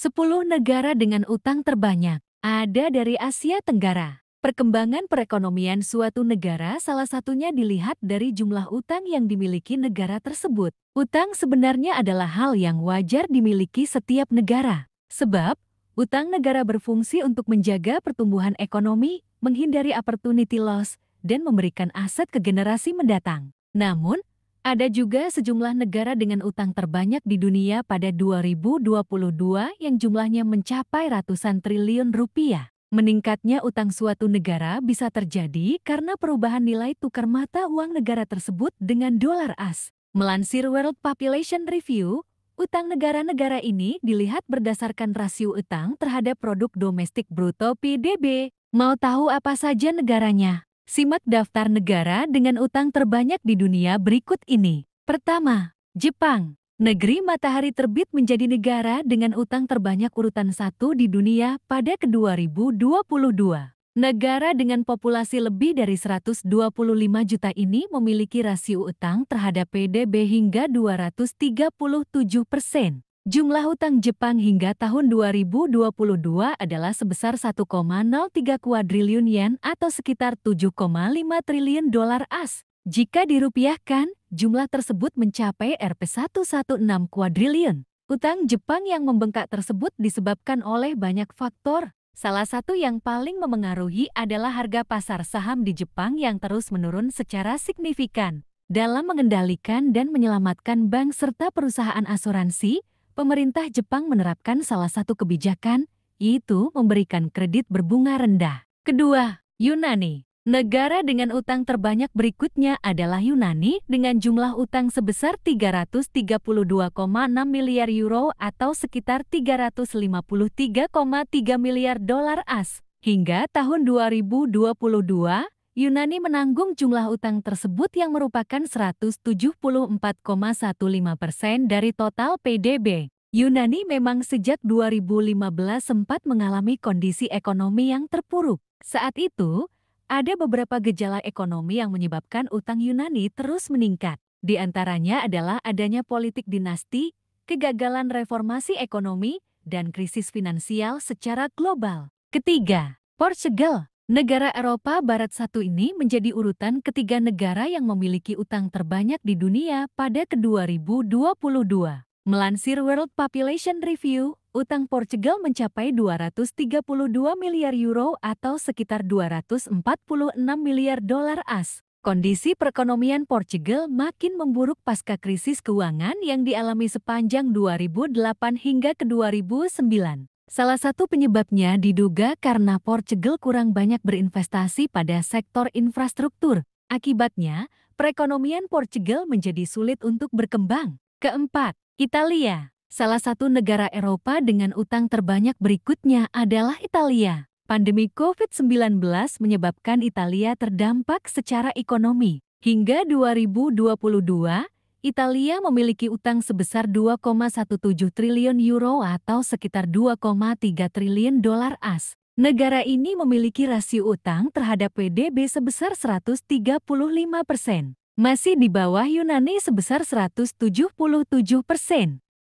10 negara dengan utang terbanyak ada dari Asia Tenggara. Perkembangan perekonomian suatu negara salah satunya dilihat dari jumlah utang yang dimiliki negara tersebut. Utang sebenarnya adalah hal yang wajar dimiliki setiap negara. Sebab, utang negara berfungsi untuk menjaga pertumbuhan ekonomi, menghindari opportunity loss, dan memberikan aset ke generasi mendatang. Namun, ada juga sejumlah negara dengan utang terbanyak di dunia pada 2022 yang jumlahnya mencapai ratusan triliun rupiah. Meningkatnya utang suatu negara bisa terjadi karena perubahan nilai tukar mata uang negara tersebut dengan dolar AS. Melansir World Population Review, utang negara-negara ini dilihat berdasarkan rasio utang terhadap produk domestik bruto PDB. Mau tahu apa saja negaranya? Simak daftar negara dengan utang terbanyak di dunia berikut ini. Pertama, Jepang. Negeri matahari terbit menjadi negara dengan utang terbanyak urutan 1 di dunia pada ke-2022. Negara dengan populasi lebih dari 125 juta ini memiliki rasio utang terhadap PDB hingga 237%. Jumlah utang Jepang hingga tahun 2022 adalah sebesar 1,03 kuadriliun yen atau sekitar 7,5 triliun dolar AS. Jika dirupiahkan, jumlah tersebut mencapai Rp116 kuadriliun. Utang Jepang yang membengkak tersebut disebabkan oleh banyak faktor. Salah satu yang paling memengaruhi adalah harga pasar saham di Jepang yang terus menurun secara signifikan. Dalam mengendalikan dan menyelamatkan bank serta perusahaan asuransi, pemerintah Jepang menerapkan salah satu kebijakan, yaitu memberikan kredit berbunga rendah. Kedua, Yunani. Negara dengan utang terbanyak berikutnya adalah Yunani dengan jumlah utang sebesar 332,6 miliar euro atau sekitar 353,3 miliar dolar AS. Hingga tahun 2022, Yunani menanggung jumlah utang tersebut yang merupakan 174,15% dari total PDB. Yunani memang sejak 2015 sempat mengalami kondisi ekonomi yang terpuruk. Saat itu, ada beberapa gejala ekonomi yang menyebabkan utang Yunani terus meningkat. Di antaranya adalah adanya politik dinasti, kegagalan reformasi ekonomi, dan krisis finansial secara global. Ketiga, Portugal. Negara Eropa Barat satu ini menjadi urutan ketiga negara yang memiliki utang terbanyak di dunia pada ke-2022. Melansir World Population Review, utang Portugal mencapai 232 miliar euro atau sekitar 246 miliar dolar AS. Kondisi perekonomian Portugal makin memburuk pasca krisis keuangan yang dialami sepanjang 2008 hingga ke 2009. Salah satu penyebabnya diduga karena Portugal kurang banyak berinvestasi pada sektor infrastruktur. Akibatnya, perekonomian Portugal menjadi sulit untuk berkembang. Keempat, Italia. Salah satu negara Eropa dengan utang terbanyak berikutnya adalah Italia. Pandemi COVID-19 menyebabkan Italia terdampak secara ekonomi. Hingga 2022, Italia memiliki utang sebesar 2,17 triliun euro atau sekitar 2,3 triliun dolar AS. Negara ini memiliki rasio utang terhadap PDB sebesar 135%. Masih di bawah Yunani sebesar 177%.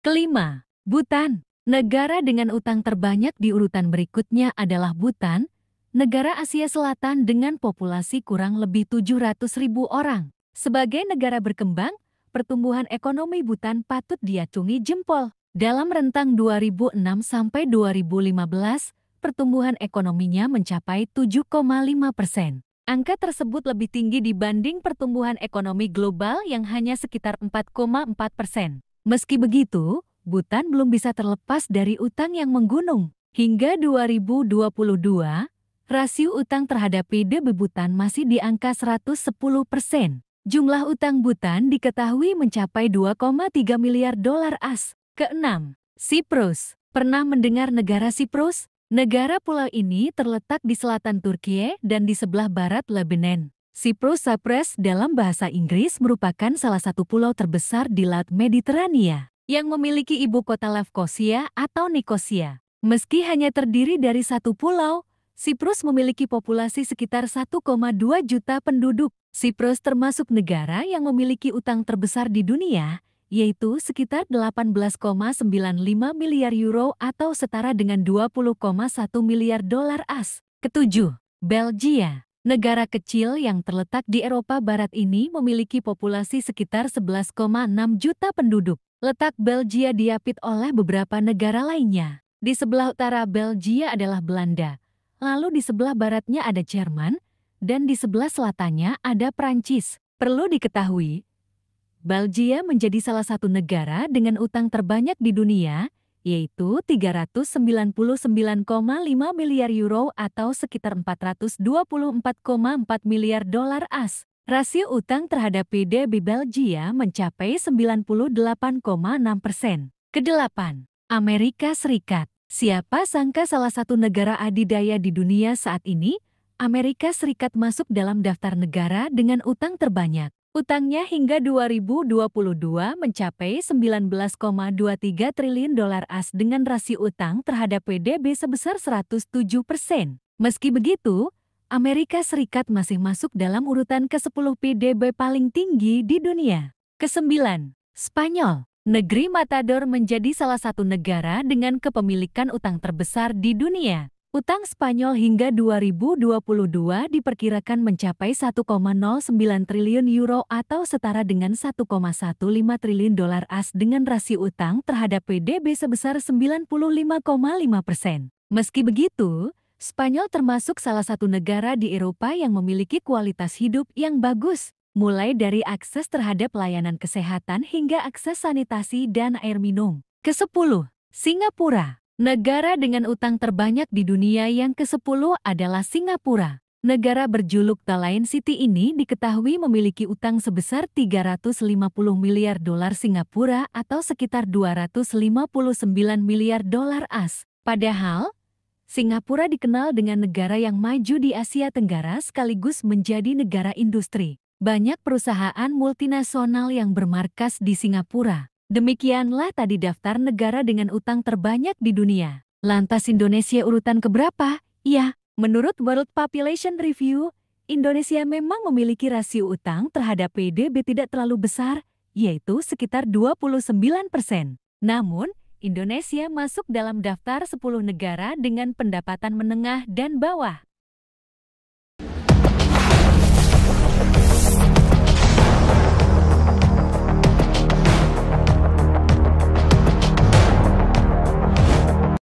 Kelima, Bhutan. Negara dengan utang terbanyak di urutan berikutnya adalah Bhutan, negara Asia Selatan dengan populasi kurang lebih 700.000 orang. Sebagai negara berkembang, pertumbuhan ekonomi Bhutan patut diacungi jempol. Dalam rentang 2006 sampai 2015, pertumbuhan ekonominya mencapai 7,5%. Angka tersebut lebih tinggi dibanding pertumbuhan ekonomi global yang hanya sekitar 4,4%. Meski begitu, Bhutan belum bisa terlepas dari utang yang menggunung. Hingga 2022, rasio utang terhadap PDB Bhutan masih di angka 110%. Jumlah utang Bhutan diketahui mencapai 2,3 miliar dolar AS. Keenam, Siprus. Pernah mendengar negara Siprus? Negara pulau ini terletak di selatan Turki dan di sebelah barat Lebanon. Siprus Cyprus dalam bahasa Inggris merupakan salah satu pulau terbesar di Laut Mediterania yang memiliki ibu kota Lefkosia atau Nikosia. Meski hanya terdiri dari satu pulau, Siprus memiliki populasi sekitar 1,2 juta penduduk. Siprus termasuk negara yang memiliki utang terbesar di dunia, yaitu sekitar 18,95 miliar euro atau setara dengan 20,1 miliar dolar AS. Ketujuh, Belgia. Negara kecil yang terletak di Eropa Barat ini memiliki populasi sekitar 11,6 juta penduduk. Letak Belgia diapit oleh beberapa negara lainnya. Di sebelah utara Belgia adalah Belanda, lalu di sebelah baratnya ada Jerman, dan di sebelah selatannya ada Prancis. Perlu diketahui, Belgia menjadi salah satu negara dengan utang terbanyak di dunia, yaitu 399,5 miliar euro atau sekitar 424,4 miliar dolar AS. Rasio utang terhadap PDB Belgia mencapai 98,6%. Kedelapan, Amerika Serikat. Siapa sangka salah satu negara adidaya di dunia saat ini, Amerika Serikat masuk dalam daftar negara dengan utang terbanyak. Utangnya hingga 2022 mencapai 19,23 triliun dolar AS dengan rasio utang terhadap PDB sebesar 107%. Meski begitu, Amerika Serikat masih masuk dalam urutan ke-10 PDB paling tinggi di dunia. Kesembilan, Spanyol. Negeri Matador menjadi salah satu negara dengan kepemilikan utang terbesar di dunia. Utang Spanyol hingga 2022 diperkirakan mencapai 1,09 triliun euro atau setara dengan 1,15 triliun dolar AS dengan rasio utang terhadap PDB sebesar 95,5%. Meski begitu, Spanyol termasuk salah satu negara di Eropa yang memiliki kualitas hidup yang bagus, mulai dari akses terhadap layanan kesehatan hingga akses sanitasi dan air minum. Kesepuluh, Singapura. Negara dengan utang terbanyak di dunia yang ke-10 adalah Singapura. Negara berjuluk The Lion City ini diketahui memiliki utang sebesar 350 miliar dolar Singapura atau sekitar 259 miliar dolar AS. Padahal, Singapura dikenal dengan negara yang maju di Asia Tenggara sekaligus menjadi negara industri. Banyak perusahaan multinasional yang bermarkas di Singapura. Demikianlah tadi daftar negara dengan utang terbanyak di dunia. Lantas Indonesia urutan keberapa? Ya, menurut World Population Review, Indonesia memang memiliki rasio utang terhadap PDB tidak terlalu besar, yaitu sekitar 29%. Namun, Indonesia masuk dalam daftar 10 negara dengan pendapatan menengah dan bawah.